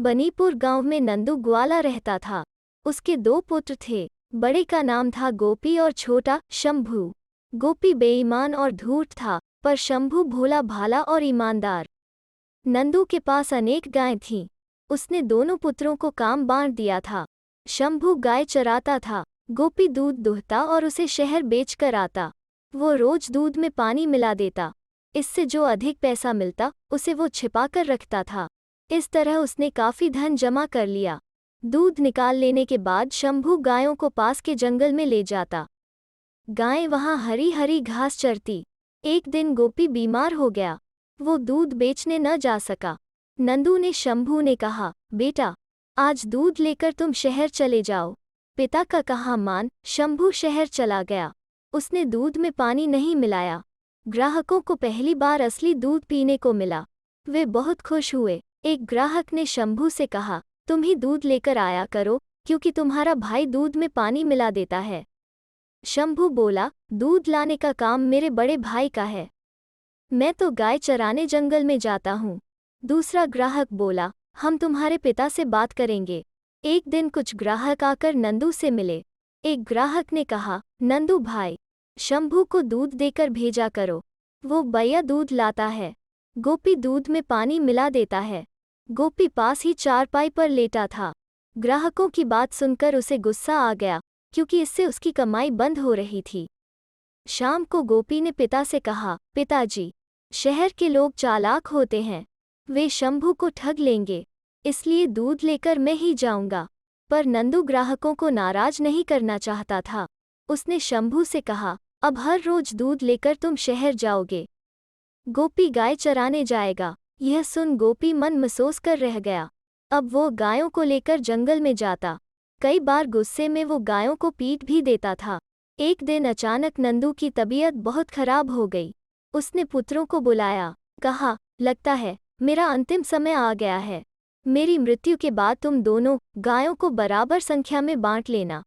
बनीपुर गांव में नंदू ग्वाला रहता था। उसके दो पुत्र थे। बड़े का नाम था गोपी और छोटा शंभू। गोपी बेईमान और धूर्त था, पर शंभू भोला भाला और ईमानदार। नंदू के पास अनेक गायें थीं। उसने दोनों पुत्रों को काम बांट दिया था। शंभू गाय चराता था, गोपी दूध दुहता और उसे शहर बेचकर आता। वो रोज दूध में पानी मिला देता। इससे जो अधिक पैसा मिलता उसे वो छिपाकर रखता था। इस तरह उसने काफी धन जमा कर लिया। दूध निकाल लेने के बाद शंभू गायों को पास के जंगल में ले जाता। गायें वहां हरी हरी घास चरती। एक दिन गोपी बीमार हो गया। वो दूध बेचने न जा सका। नंदू ने शंभू ने कहा, बेटा, आज दूध लेकर तुम शहर चले जाओ। पिता का कहा मान शंभू शहर चला गया। उसने दूध में पानी नहीं मिलाया। ग्राहकों को पहली बार असली दूध पीने को मिला। वे बहुत खुश हुए। एक ग्राहक ने शंभू से कहा, तुम ही दूध लेकर आया करो, क्योंकि तुम्हारा भाई दूध में पानी मिला देता है। शंभू बोला, दूध लाने का काम मेरे बड़े भाई का है। मैं तो गाय चराने जंगल में जाता हूँ। दूसरा ग्राहक बोला, हम तुम्हारे पिता से बात करेंगे। एक दिन कुछ ग्राहक आकर नंदू से मिले। एक ग्राहक ने कहा, नंदू भाई, शंभू को दूध देकर भेजा करो। वो बैया दूध लाता है। गोपी दूध में पानी मिला देता है। गोपी पास ही चारपाई पर लेटा था। ग्राहकों की बात सुनकर उसे गुस्सा आ गया, क्योंकि इससे उसकी कमाई बंद हो रही थी। शाम को गोपी ने पिता से कहा, पिताजी, शहर के लोग चालाक होते हैं। वे शंभू को ठग लेंगे, इसलिए दूध लेकर मैं ही जाऊंगा। पर नंदू ग्राहकों को नाराज नहीं करना चाहता था। उसने शंभू से कहा, अब हर रोज दूध लेकर तुम शहर जाओगे। गोपी गाय चराने जाएगा। यह सुन गोपी मन महसूस कर रह गया। अब वो गायों को लेकर जंगल में जाता। कई बार गुस्से में वो गायों को पीट भी देता था। एक दिन अचानक नंदू की तबीयत बहुत खराब हो गई। उसने पुत्रों को बुलाया, कहा, लगता है मेरा अंतिम समय आ गया है। मेरी मृत्यु के बाद तुम दोनों गायों को बराबर संख्या में बांट लेना।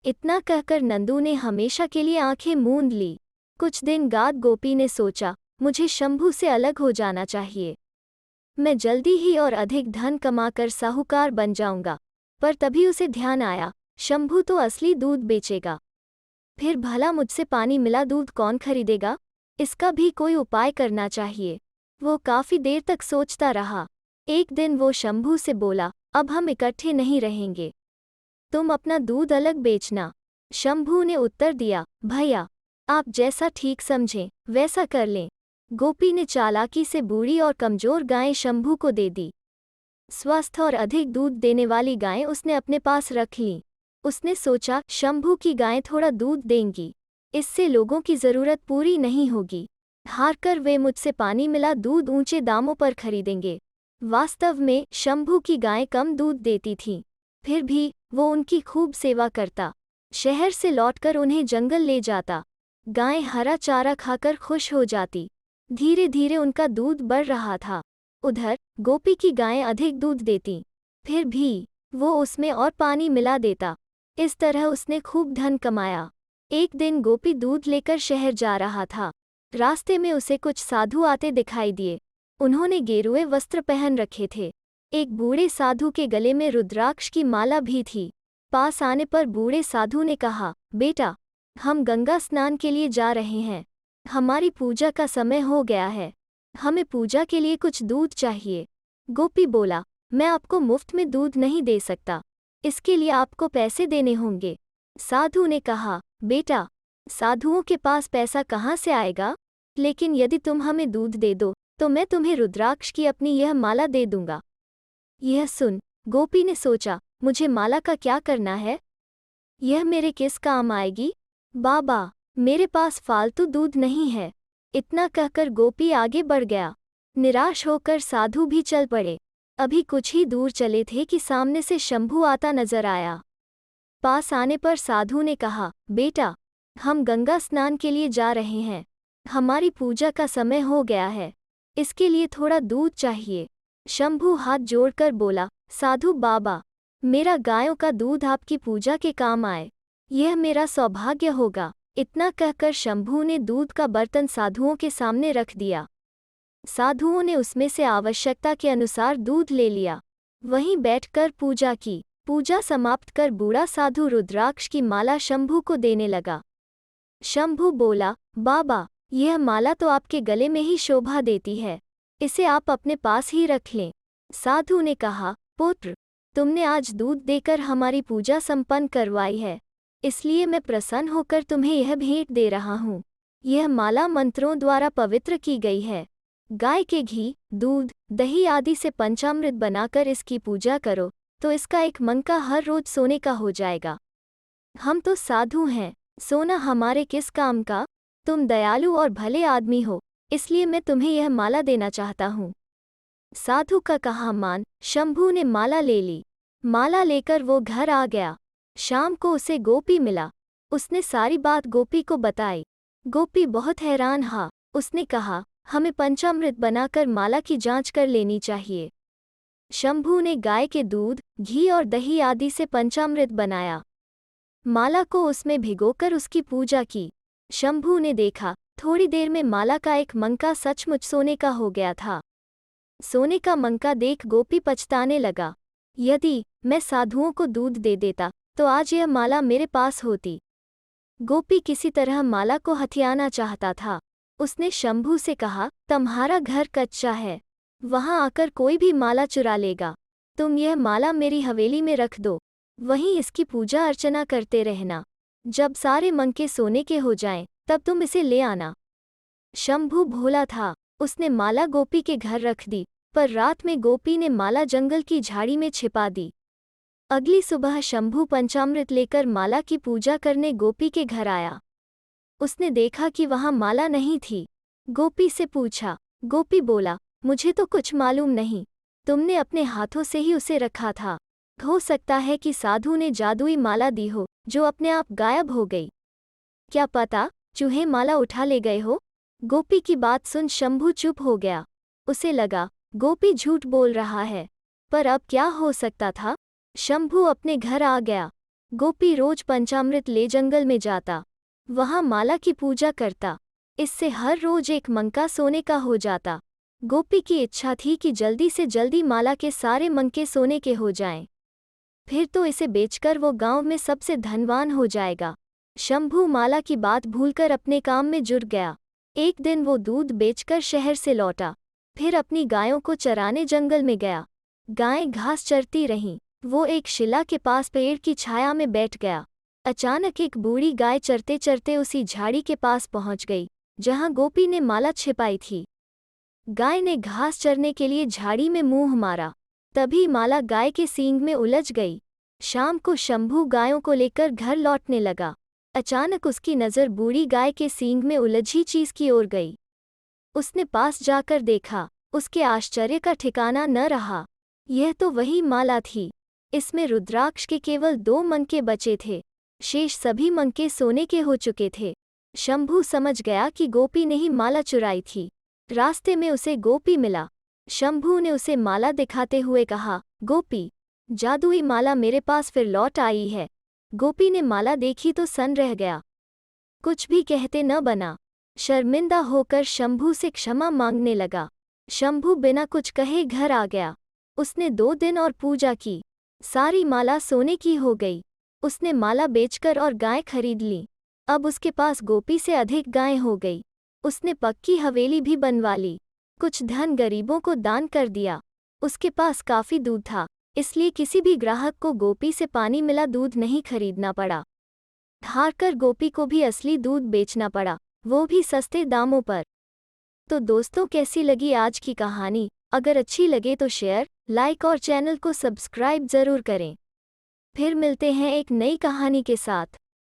इतना कहकर नंदू ने हमेशा के लिए आंखें मूंद ली। कुछ दिन बाद गोपी ने सोचा, मुझे शंभू से अलग हो जाना चाहिए। मैं जल्दी ही और अधिक धन कमाकर साहूकार बन जाऊंगा। पर तभी उसे ध्यान आया, शंभू तो असली दूध बेचेगा। फिर भला मुझसे पानी मिला दूध कौन खरीदेगा? इसका भी कोई उपाय करना चाहिए। वो काफी देर तक सोचता रहा। एक दिन वो शंभू से बोला, अब हम इकट्ठे नहीं रहेंगे। तुम अपना दूध अलग बेचना। शंभू ने उत्तर दिया, भैया, आप जैसा ठीक समझें वैसा कर लें। गोपी ने चालाकी से बूढ़ी और कमजोर गायें शंभू को दे दी। स्वस्थ और अधिक दूध देने वाली गायें उसने अपने पास रख लीं। उसने सोचा, शंभू की गायें थोड़ा दूध देंगी, इससे लोगों की जरूरत पूरी नहीं होगी। हारकर वे मुझसे पानी मिला दूध ऊंचे दामों पर खरीदेंगे। वास्तव में शंभू की गायें कम दूध देती थीं, फिर भी वो उनकी खूब सेवा करता। शहर से लौटकर उन्हें जंगल ले जाता। गायें हरा चारा खाकर खुश हो जाती। धीरे धीरे उनका दूध बढ़ रहा था। उधर गोपी की गायें अधिक दूध देतीं, फिर भी वो उसमें और पानी मिला देता। इस तरह उसने खूब धन कमाया। एक दिन गोपी दूध लेकर शहर जा रहा था। रास्ते में उसे कुछ साधु आते दिखाई दिए। उन्होंने गेरुए वस्त्र पहन रखे थे। एक बूढ़े साधु के गले में रुद्राक्ष की माला भी थी। पास आने पर बूढ़े साधु ने कहा, बेटा, हम गंगा स्नान के लिए जा रहे हैं। हमारी पूजा का समय हो गया है। हमें पूजा के लिए कुछ दूध चाहिए। गोपी बोला, मैं आपको मुफ्त में दूध नहीं दे सकता, इसके लिए आपको पैसे देने होंगे। साधु ने कहा, बेटा, साधुओं के पास पैसा कहाँ से आएगा? लेकिन यदि तुम हमें दूध दे दो तो मैं तुम्हें रुद्राक्ष की अपनी यह माला दे दूंगा। यह सुन गोपी ने सोचा, मुझे माला का क्या करना है? यह मेरे किस काम आएगी? बाबा, मेरे पास फालतू दूध नहीं है। इतना कहकर गोपी आगे बढ़ गया। निराश होकर साधु भी चल पड़े। अभी कुछ ही दूर चले थे कि सामने से शंभू आता नजर आया। पास आने पर साधु ने कहा, बेटा, हम गंगा स्नान के लिए जा रहे हैं। हमारी पूजा का समय हो गया है, इसके लिए थोड़ा दूध चाहिए। शंभू हाथ जोड़कर बोला, साधु बाबा, मेरा गायों का दूध आपकी पूजा के काम आए, यह मेरा सौभाग्य होगा। इतना कहकर शंभू ने दूध का बर्तन साधुओं के सामने रख दिया। साधुओं ने उसमें से आवश्यकता के अनुसार दूध ले लिया। वहीं बैठकर पूजा की। पूजा समाप्त कर बूढ़ा साधु रुद्राक्ष की माला शंभू को देने लगा। शंभू बोला, बाबा, यह माला तो आपके गले में ही शोभा देती है, इसे आप अपने पास ही रख लें। साधु ने कहा, पुत्र, तुमने आज दूध देकर हमारी पूजा संपन्न करवाई है, इसलिए मैं प्रसन्न होकर तुम्हें यह भेंट दे रहा हूँ। यह माला मंत्रों द्वारा पवित्र की गई है। गाय के घी, दूध, दही आदि से पंचामृत बनाकर इसकी पूजा करो तो इसका एक मंका हर रोज सोने का हो जाएगा। हम तो साधु हैं, सोना हमारे किस काम का? तुम दयालु और भले आदमी हो, इसलिए मैं तुम्हें यह माला देना चाहता हूँ। साधु का कहा मान शंभू ने माला ले ली। माला लेकर वो घर आ गया। शाम को उसे गोपी मिला। उसने सारी बात गोपी को बताई। गोपी बहुत हैरान हा। उसने कहा, हमें पंचामृत बनाकर माला की जांच कर लेनी चाहिए। शंभू ने गाय के दूध, घी और दही आदि से पंचामृत बनाया। माला को उसमें भिगोकर उसकी पूजा की। शंभू ने देखा, थोड़ी देर में माला का एक मंका सचमुच सोने का हो गया था। सोने का मंका देख गोपी पछताने लगा। यदि मैं साधुओं को दूध दे देता तो आज यह माला मेरे पास होती। गोपी किसी तरह माला को हथियाना चाहता था। उसने शंभू से कहा, तुम्हारा घर कच्चा है, वहां आकर कोई भी माला चुरा लेगा। तुम यह माला मेरी हवेली में रख दो, वहीं इसकी पूजा अर्चना करते रहना। जब सारे मंके सोने के हो जाएं, तब तुम इसे ले आना। शंभू भोला था। उसने माला गोपी के घर रख दी, पर रात में गोपी ने माला जंगल की झाड़ी में छिपा दी। अगली सुबह शंभू पंचामृत लेकर माला की पूजा करने गोपी के घर आया। उसने देखा कि वहां माला नहीं थी। गोपी से पूछा। गोपी बोला, मुझे तो कुछ मालूम नहीं, तुमने अपने हाथों से ही उसे रखा था। हो सकता है कि साधु ने जादुई माला दी हो जो अपने आप गायब हो गई। क्या पता चूहे माला उठा ले गए हो। गोपी की बात सुन शंभू चुप हो गया। उसे लगा गोपी झूठ बोल रहा है, पर अब क्या हो सकता था। शंभू अपने घर आ गया। गोपी रोज पंचामृत ले जंगल में जाता, वहां माला की पूजा करता। इससे हर रोज एक मंका सोने का हो जाता। गोपी की इच्छा थी कि जल्दी से जल्दी माला के सारे मंके सोने के हो जाएं। फिर तो इसे बेचकर वो गांव में सबसे धनवान हो जाएगा। शंभू माला की बात भूलकर अपने काम में जुट गया। एक दिन वो दूध बेचकर शहर से लौटा, फिर अपनी गायों को चराने जंगल में गया। गायें घास चरती रहीं। वो एक शिला के पास पेड़ की छाया में बैठ गया। अचानक एक बूढ़ी गाय चरते चरते उसी झाड़ी के पास पहुंच गई जहां गोपी ने माला छिपाई थी। गाय ने घास चरने के लिए झाड़ी में मुंह मारा, तभी माला गाय के सींग में उलझ गई। शाम को शंभू गायों को लेकर घर लौटने लगा। अचानक उसकी नज़र बूढ़ी गाय के सींग में उलझी चीज की ओर गई। उसने पास जाकर देखा, उसके आश्चर्य का ठिकाना न रहा। यह तो वही माला थी। इसमें रुद्राक्ष के केवल 2 मंके बचे थे, शेष सभी मंके सोने के हो चुके थे। शंभू समझ गया कि गोपी ने ही माला चुराई थी। रास्ते में उसे गोपी मिला। शंभू ने उसे माला दिखाते हुए कहा, गोपी, जादुई माला मेरे पास फिर लौट आई है। गोपी ने माला देखी तो सन रह गया, कुछ भी कहते न बना। शर्मिंदा होकर शंभू से क्षमा मांगने लगा। शंभू बिना कुछ कहे घर आ गया। उसने 2 दिन और पूजा की। सारी माला सोने की हो गई। उसने माला बेचकर और गाय खरीद ली। अब उसके पास गोपी से अधिक गायें हो गई। उसने पक्की हवेली भी बनवा ली। कुछ धन गरीबों को दान कर दिया। उसके पास काफी दूध था, इसलिए किसी भी ग्राहक को गोपी से पानी मिला दूध नहीं खरीदना पड़ा। हारकर गोपी को भी असली दूध बेचना पड़ा, वो भी सस्ते दामों पर। तो दोस्तों, कैसी लगी आज की कहानी? अगर अच्छी लगे तो शेयर, लाइक और चैनल को सब्सक्राइब जरूर करें। फिर मिलते हैं एक नई कहानी के साथ।